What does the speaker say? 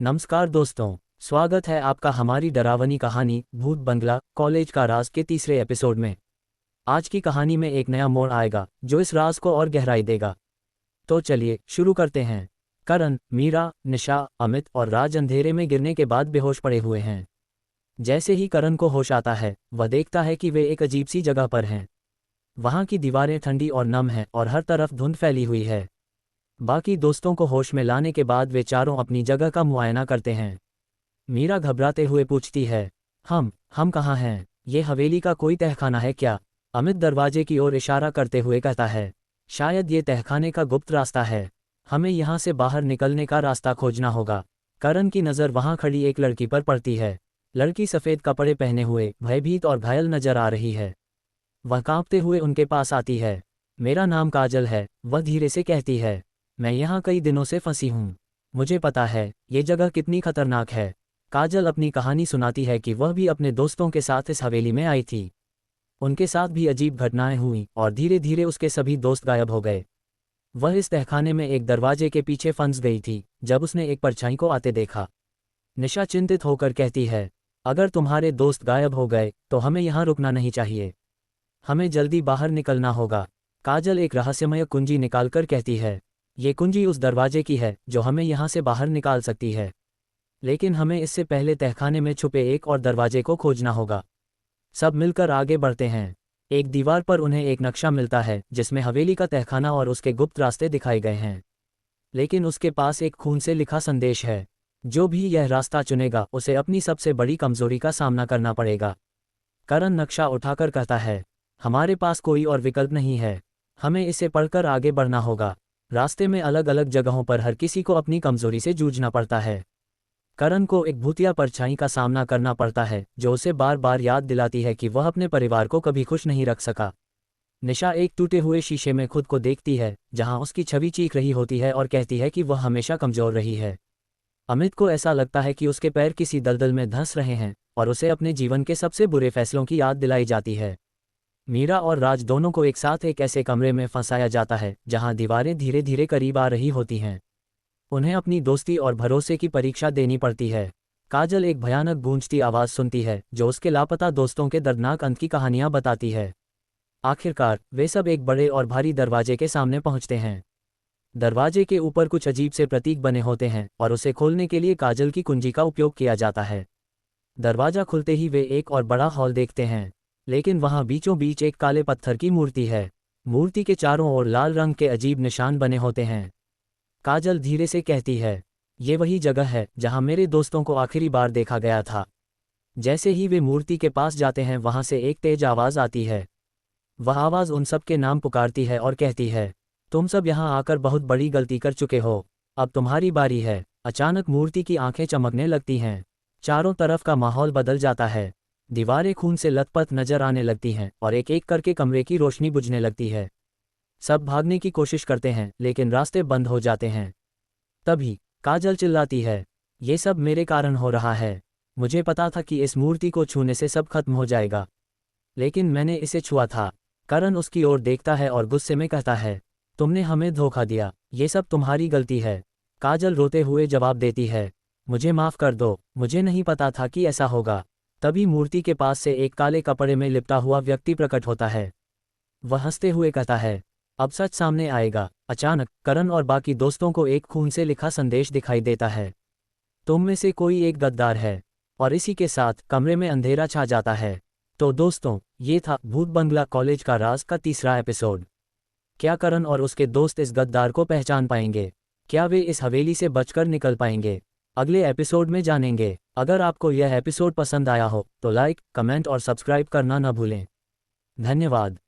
नमस्कार दोस्तों, स्वागत है आपका हमारी डरावनी कहानी भूत बंगला कॉलेज का राज के तीसरे एपिसोड में। आज की कहानी में एक नया मोड़ आएगा जो इस राज को और गहराई देगा। तो चलिए शुरू करते हैं। करण, मीरा, निशा, अमित और राज अंधेरे में गिरने के बाद बेहोश पड़े हुए हैं। जैसे ही करण को होश आता है, वह देखता है कि वे एक अजीब सी जगह पर हैं। वहाँ की दीवारें ठंडी और नम हैं और हर तरफ धुंध फैली हुई है। बाकी दोस्तों को होश में लाने के बाद वे चारों अपनी जगह का मुआयना करते हैं। मीरा घबराते हुए पूछती है, हम कहाँ हैं? ये हवेली का कोई तहखाना है क्या? अमित दरवाजे की ओर इशारा करते हुए कहता है, शायद ये तहखाने का गुप्त रास्ता है। हमें यहाँ से बाहर निकलने का रास्ता खोजना होगा। करण की नज़र वहाँ खड़ी एक लड़की पर पड़ती है। लड़की सफ़ेद कपड़े पहने हुए भयभीत और घायल नजर आ रही है। वह कांपते हुए उनके पास आती है। मेरा नाम काजल है, वह धीरे से कहती है। मैं यहाँ कई दिनों से फंसी हूँ। मुझे पता है ये जगह कितनी खतरनाक है। काजल अपनी कहानी सुनाती है कि वह भी अपने दोस्तों के साथ इस हवेली में आई थी। उनके साथ भी अजीब घटनाएं हुईं और धीरे धीरे उसके सभी दोस्त गायब हो गए। वह इस तहखाने में एक दरवाजे के पीछे फंस गई थी जब उसने एक परछाई को आते देखा। निशा चिंतित होकर कहती है, अगर तुम्हारे दोस्त गायब हो गए तो हमें यहाँ रुकना नहीं चाहिए। हमें जल्दी बाहर निकलना होगा। काजल एक रहस्यमय कुंजी निकालकर कहती है, ये कुंजी उस दरवाजे की है जो हमें यहाँ से बाहर निकाल सकती है। लेकिन हमें इससे पहले तहखाने में छुपे एक और दरवाजे को खोजना होगा। सब मिलकर आगे बढ़ते हैं। एक दीवार पर उन्हें एक नक्शा मिलता है जिसमें हवेली का तहखाना और उसके गुप्त रास्ते दिखाए गए हैं। लेकिन उसके पास एक खून से लिखा संदेश है। जो भी यह रास्ता चुनेगा उसे अपनी सबसे बड़ी कमजोरी का सामना करना पड़ेगा। करण नक्शा उठाकर कहता है, हमारे पास कोई और विकल्प नहीं है। हमें इसे पढ़कर आगे बढ़ना होगा। रास्ते में अलग अलग जगहों पर हर किसी को अपनी कमजोरी से जूझना पड़ता है। करण को एक भूतिया परछाई का सामना करना पड़ता है जो उसे बार बार याद दिलाती है कि वह अपने परिवार को कभी खुश नहीं रख सका। निशा एक टूटे हुए शीशे में खुद को देखती है जहां उसकी छवि चीख रही होती है और कहती है कि वह हमेशा कमजोर रही है। अमित को ऐसा लगता है कि उसके पैर किसी दलदल में धंस रहे हैं और उसे अपने जीवन के सबसे बुरे फैसलों की याद दिलाई जाती है। मीरा और राज दोनों को एक साथ एक ऐसे कमरे में फंसाया जाता है जहां दीवारें धीरे धीरे करीब आ रही होती हैं। उन्हें अपनी दोस्ती और भरोसे की परीक्षा देनी पड़ती है। काजल एक भयानक गूंजती आवाज़ सुनती है जो उसके लापता दोस्तों के दर्दनाक अंत की कहानियां बताती है। आखिरकार वे सब एक बड़े और भारी दरवाजे के सामने पहुंचते हैं। दरवाजे के ऊपर कुछ अजीब से प्रतीक बने होते हैं और उसे खोलने के लिए काजल की कुंजी का उपयोग किया जाता है। दरवाजा खुलते ही वे एक और बड़ा हॉल देखते हैं, लेकिन वहां बीचों बीच एक काले पत्थर की मूर्ति है। मूर्ति के चारों ओर लाल रंग के अजीब निशान बने होते हैं। काजल धीरे से कहती है, ये वही जगह है जहां मेरे दोस्तों को आखिरी बार देखा गया था। जैसे ही वे मूर्ति के पास जाते हैं वहां से एक तेज आवाज़ आती है। वह आवाज़ उन सब के नाम पुकारती है और कहती है, तुम सब यहाँ आकर बहुत बड़ी गलती कर चुके हो। अब तुम्हारी बारी है। अचानक मूर्ति की आंखें चमकने लगती हैं। चारों तरफ का माहौल बदल जाता है। दीवारें खून से लथपथ नजर आने लगती हैं और एक एक करके कमरे की रोशनी बुझने लगती है। सब भागने की कोशिश करते हैं लेकिन रास्ते बंद हो जाते हैं। तभी काजल चिल्लाती है, ये सब मेरे कारण हो रहा है। मुझे पता था कि इस मूर्ति को छूने से सब खत्म हो जाएगा, लेकिन मैंने इसे छुआ था। करण उसकी ओर देखता है और गुस्से में कहता है, तुमने हमें धोखा दिया। ये सब तुम्हारी गलती है। काजल रोते हुए जवाब देती है, मुझे माफ़ कर दो, मुझे नहीं पता था कि ऐसा होगा। तभी मूर्ति के पास से एक काले कपड़े में लिपटा हुआ व्यक्ति प्रकट होता है। वह हंसते हुए कहता है, अब सच सामने आएगा। अचानक करण और बाकी दोस्तों को एक खून से लिखा संदेश दिखाई देता है, तुम में से कोई एक गद्दार है। और इसी के साथ कमरे में अंधेरा छा जाता है। तो दोस्तों, ये था भूत बंगला कॉलेज का राज का तीसरा एपिसोड। क्या करण और उसके दोस्त इस गद्दार को पहचान पाएंगे? क्या वे इस हवेली से बचकर निकल पाएंगे? अगले एपिसोड में जानेंगे। अगर आपको यह एपिसोड पसंद आया हो तो लाइक, कमेंट और सब्सक्राइब करना न भूलें। धन्यवाद।